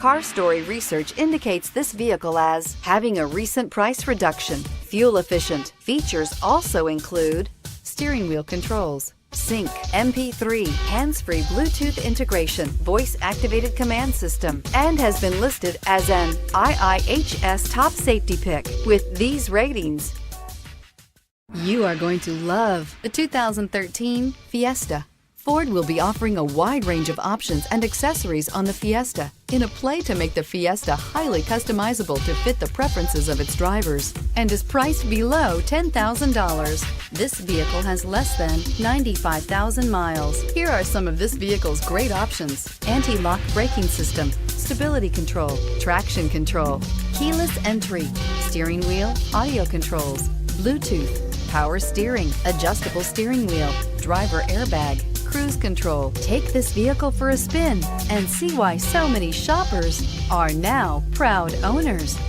Car Story research indicates this vehicle as having a recent price reduction, fuel efficient. Features also include steering wheel controls, sync, MP3, hands-free Bluetooth integration, voice-activated command system, and has been listed as an IIHS top safety pick with these ratings. You are going to love the 2013 Fiesta. Ford will be offering a wide range of options and accessories on the Fiesta in a play to make the Fiesta highly customizable to fit the preferences of its drivers and is priced below $10,000. This vehicle has less than 95,000 miles. Here are some of this vehicle's great options: anti-lock braking system, stability control, traction control, keyless entry, steering wheel audio controls, Bluetooth, power steering, adjustable steering wheel, driver airbag, cruise control. Take this vehicle for a spin and see why so many shoppers are now proud owners.